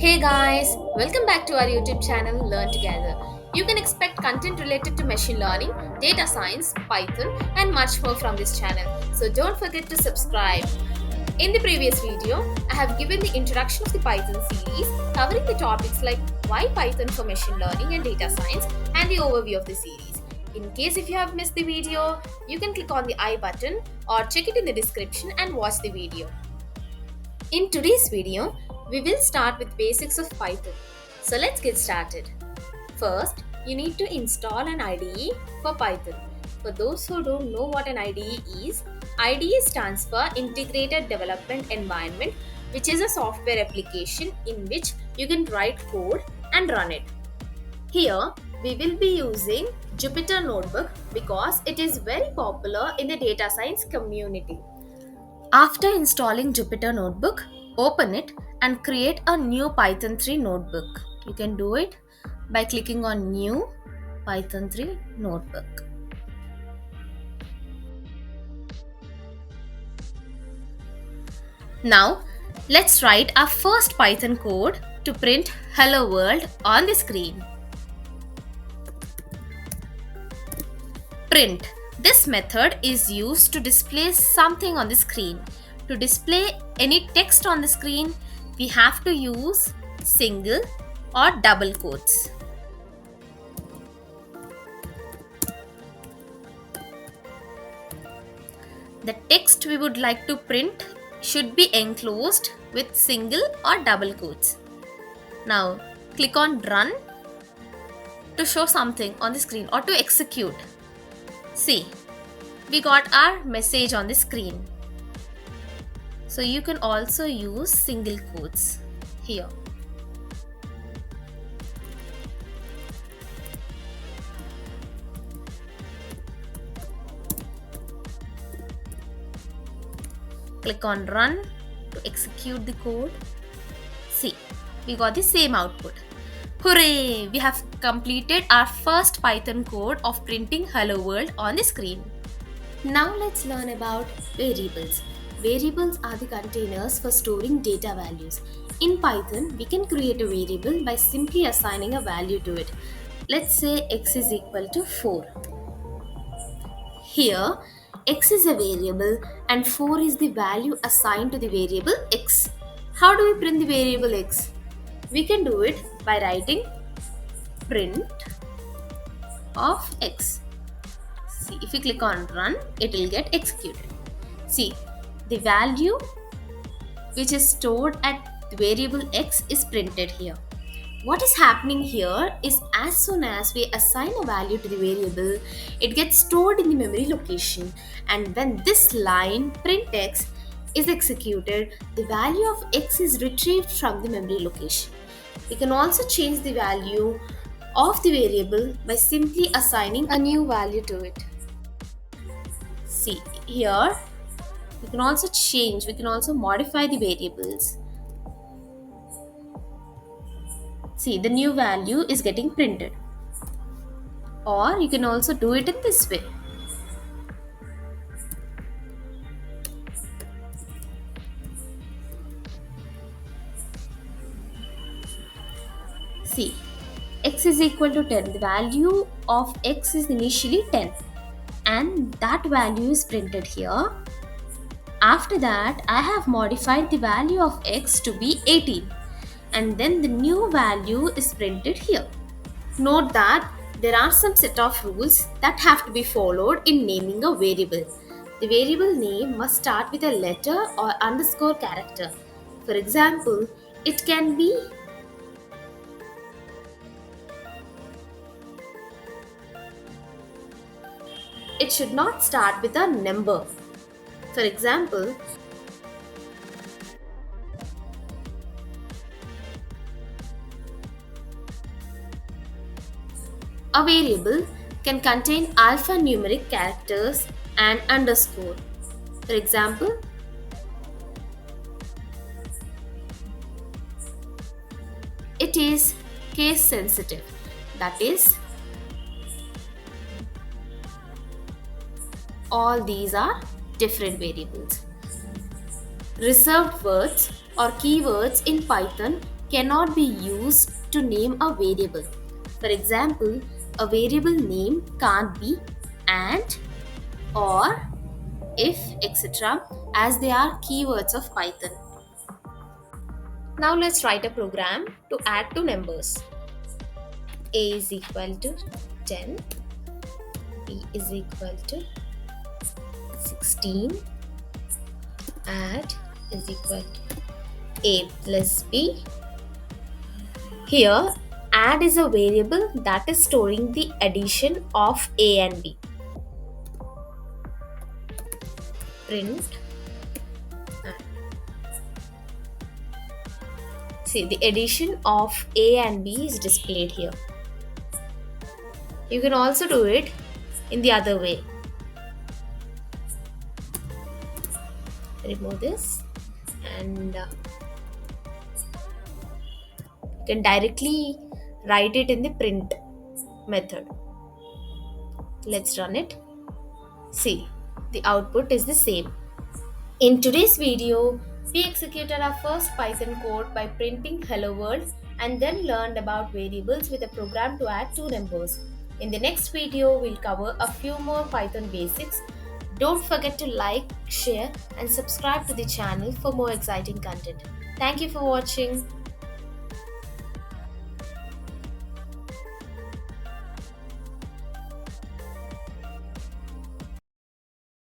Hey guys, welcome back to our YouTube channel Learn Together. You can expect content related to machine learning, data science, Python, and much more from this channel. So don't forget to subscribe. In the previous video, I have given the introduction of the Python series covering the topics like why Python for machine learning and data science and the overview of the series. In case if you have missed the video, you can click on the I button or check it in the description and watch the video. In today's video, we will start with basics of Python. So let's get started. First, you need to install an IDE for Python. For those who don't know what an IDE stands for Integrated Development Environment, which is a software application in which you can write code and run it. Here, we will be using Jupyter Notebook because it is very popular in the data science community. After installing Jupyter Notebook, open it and create a new Python 3 notebook. You can do it by clicking on New Python 3 Notebook. Now, let's write our first Python code to print Hello World on the screen. Print. This method is used to display something on the screen. To display any text on the screen, we have to use single or double quotes. The text we would like to print should be enclosed with single or double quotes. Now, click on Run to show something on the screen or to execute. See, we got our message on the screen. So you can also use single quotes here. Click on Run to execute the code. See, we got the same output. Hooray! We have completed our first Python code of printing Hello World on the screen. Now let's learn about variables. Variables are the containers for storing data values. In Python, we can create a variable by simply assigning a value to it. Let's say x is equal to 4. Here, x is a variable and 4 is the value assigned to the variable x. How do we print the variable x? We can do it by writing print of x. See, if you click on Run, it will get executed. See, the value which is stored at the variable x is printed here. What is happening here is as soon as we assign a value to the variable, it gets stored in the memory location, and when this line print x is executed, the value of x is retrieved from the memory location. We can also change the value of the variable by simply assigning a new value to it. See, here we can also modify the variables. See, the new value is getting printed. Or you can also do it in this way. See, x is equal to 10. The value of x is initially 10. And that value is printed here. After that, I have modified the value of x to be 18. And then the new value is printed here. Note that there are some set of rules that have to be followed in naming a variable. The variable name must start with a letter or underscore character. For example, it can be it should not start with a number. For example, a variable can contain alphanumeric characters and underscore. For example, it is case sensitive. That is, all these are different variables. Reserved words or keywords in Python cannot be used to name a variable. For example, a variable name can't be and, or, if, etc., as they are keywords of Python. Now let's write a program to add two numbers. A is equal to 10, B is equal to 16, add is equal to A plus B. Here, add is a variable that is storing the addition of A and B. Print add. See, the addition of A and B is displayed here. You can also do it in the other way. Remove this and you can directly write it in the print method. Let's run it. See, the output is the same. In today's video, we executed our first Python code by printing hello world and then learned about variables with a program to add two numbers. In the next video, we'll cover a few more Python basics. Don't forget to like, share and subscribe to the channel for more exciting content. Thank you for watching.